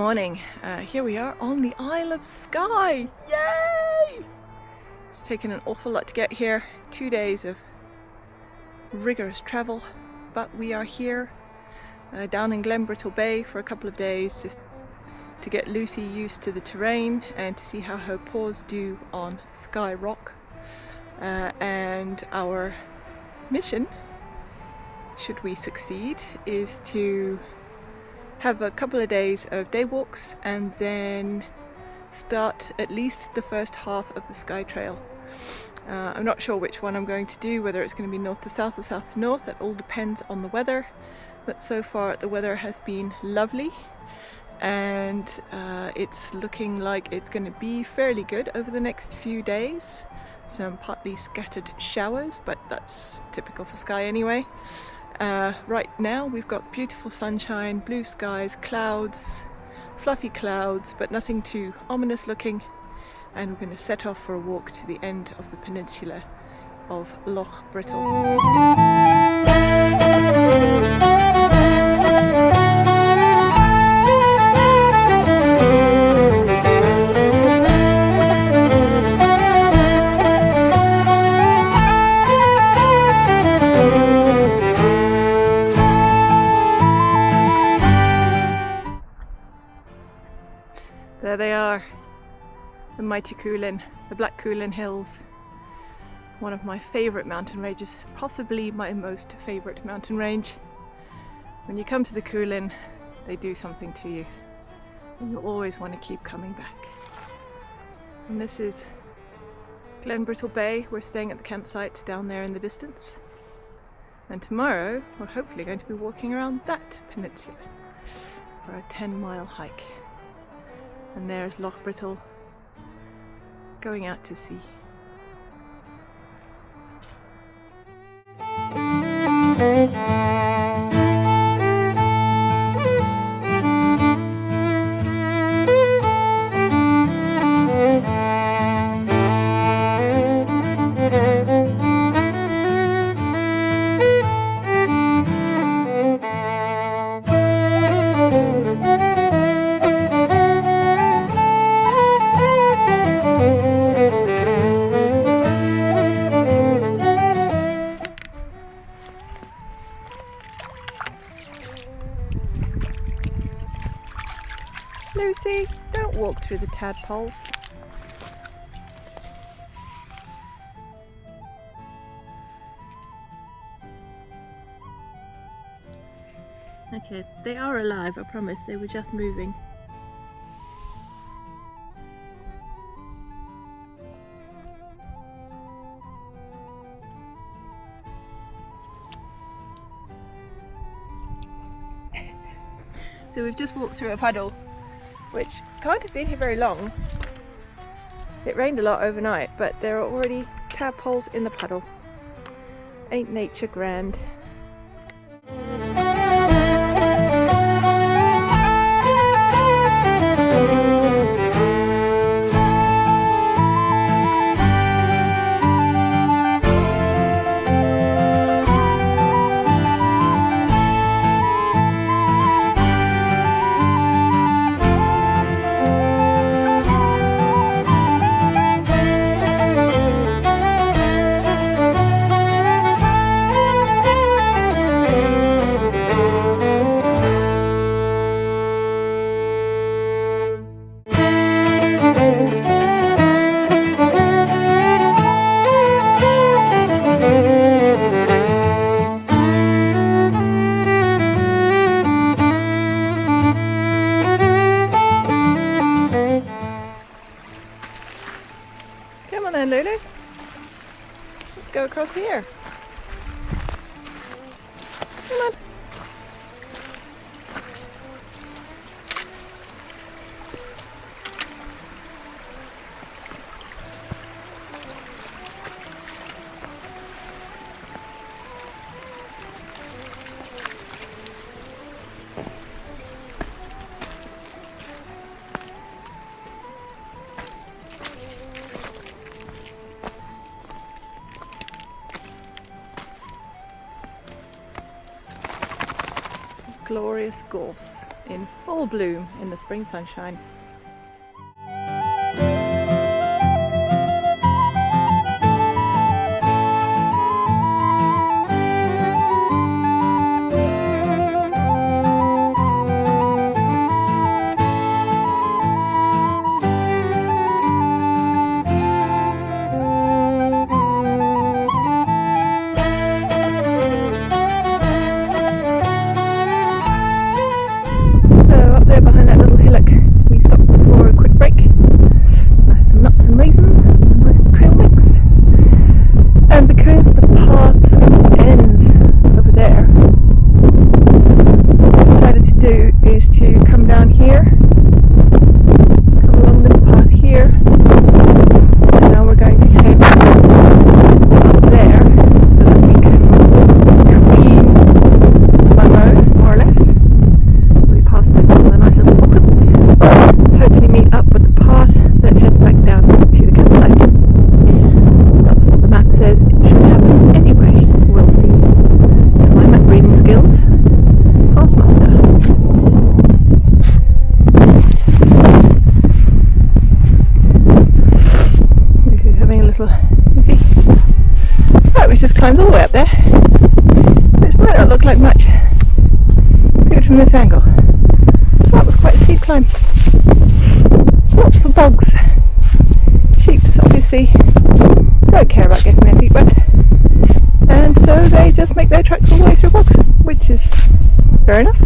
morning. Here we are on the Isle of Skye. Yay! It's taken an awful lot to get here. 2 days of rigorous travel, but we are here down in Glenbrittle Bay for a couple of days just to get Lucy used to the terrain and to see how her paws do on Skye rock. And our mission, should we succeed, is to have a couple of days of day walks and then start at least the first half of the Skye Trail. I'm not sure which one I'm going to do, whether it's going to be north to south or south to north. That all depends on the weather, but so far the weather has been lovely and it's looking like it's going to be fairly good over the next few days. Some partly scattered showers, but that's typical for Skye anyway. Right now we've got beautiful sunshine, blue skies, clouds, fluffy clouds, but nothing too ominous looking, and we're going to set off for a walk to the end of the peninsula of Glenbrittle. There they are, the mighty Cuillin, the Black Cuillin Hills. One of my favourite mountain ranges, possibly my most favourite mountain range. When you come to the Cuillin, they do something to you, and you always want to keep coming back. And this is Glenbrittle Bay. We're staying at the campsite down there in the distance. And tomorrow, we're hopefully going to be walking around that peninsula for a 10-mile hike. And there's Glenbrittle going out to sea. Lucy, don't walk through the tadpoles. Okay, they are alive, I promise. They were just moving. So we've just walked through a puddle, which can't have been here very long. It rained a lot overnight, but there are already tadpoles in the puddle. Ain't nature grand? Come on then, Lulu. Let's go across here. Come on. Glorious gorse. in full bloom in the spring sunshine. Climbs all the way up there, which might not look like much viewed from this angle. That was quite a steep climb. Lots of bogs. Sheep obviously don't care about getting their feet wet, and so they just make their tracks all the way through bogs, which is fair enough.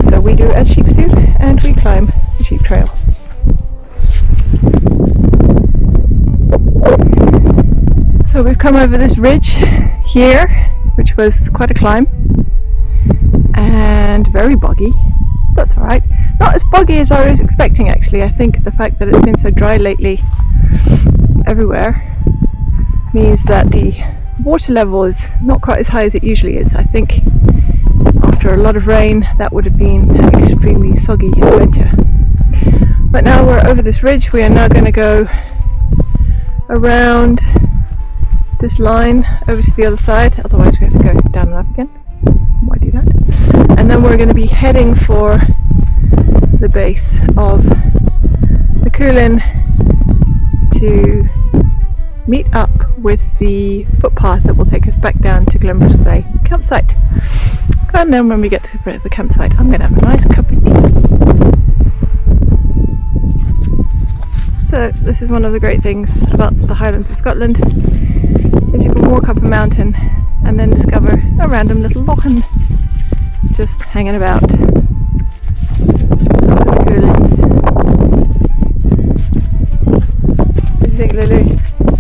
So we do as sheep do, and we climb the sheep trail. So we've come over this ridge here, which was quite a climb and very boggy. That's alright. Not as boggy as I was expecting actually. I think the fact that it's been so dry lately everywhere means that the water level is not quite as high as it usually is. I think after a lot of rain that would have been an extremely soggy adventure. But now we're over this ridge. We are now going to go around this line over to the other side, otherwise we have to go down and up again. Why do that? And then we're going to be heading for the base of the Cuillin to meet up with the footpath that will take us back down to Glenbrittle Bay campsite. And then when we get to the campsite, I'm going to have a nice cup of tea. So this is one of the great things about the Highlands of Scotland, is you can walk up a mountain and then discover a random little lochan just hanging about. What do you think, Lulu?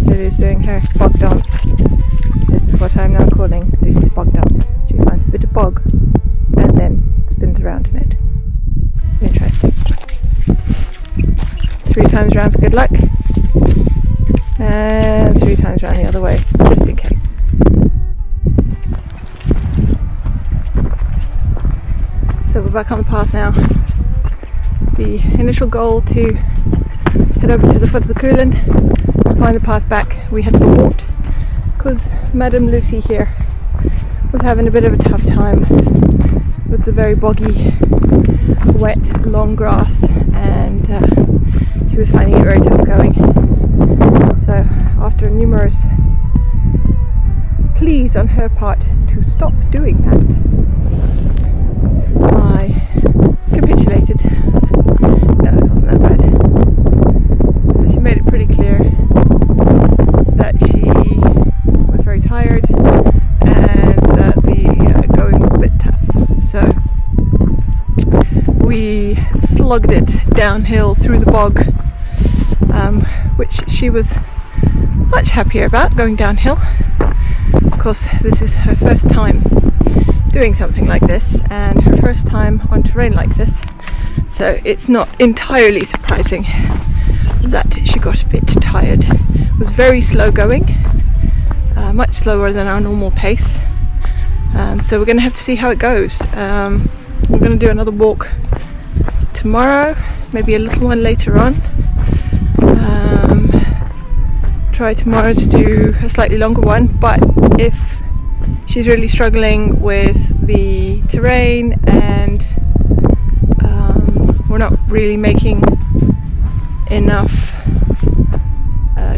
Lulu's doing her bog dance. This is what I'm now calling Lucy's bog dance. She finds a bit of bog and then spins around in it. Interesting. 3 times round for good luck, and 3 times round the other way, just in case. So we're back on the path now. The initial goal to head over to the foot of the Cuillin, find the path back. We had to walk because Madam Lucy here was having a bit of a tough time with the very boggy, wet, long grass, and she was finding it very tough going. So after numerous pleas on her part to stop doing that, I capitulated. No, it wasn't that bad. So she made it pretty clear that she was very tired and that the going was a bit tough. So we slugged it downhill through the bog, which she was much happier about, going downhill. Of course, this is her first time doing something like this and her first time on terrain like this, so it's not entirely surprising that she got a bit tired. It was very slow going, much slower than our normal pace, so we're going to have to see how it goes. We're going to do another walk tomorrow, maybe a little one later on. Try tomorrow to do a slightly longer one, but if she's really struggling with the terrain and not really making enough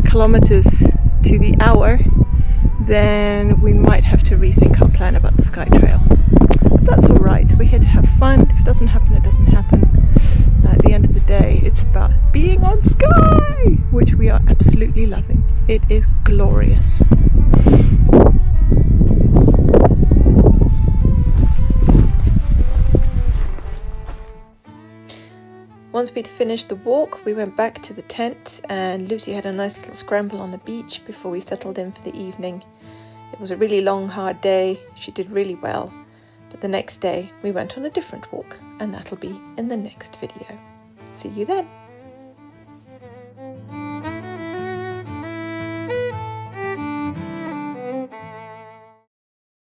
kilometers to the hour, then we might have to rethink our plan about the Skye Trail. But that's alright, we're here to have fun. If it doesn't happen, it doesn't happen. At the end of the day, it's about being on Skye, which we are absolutely loving. It is glorious. Once we'd finished the walk, we went back to the tent and Lucy had a nice little scramble on the beach before we settled in for the evening. It was a really long, hard day. She did really well. But the next day, we went on a different walk, and that'll be in the next video. See you then.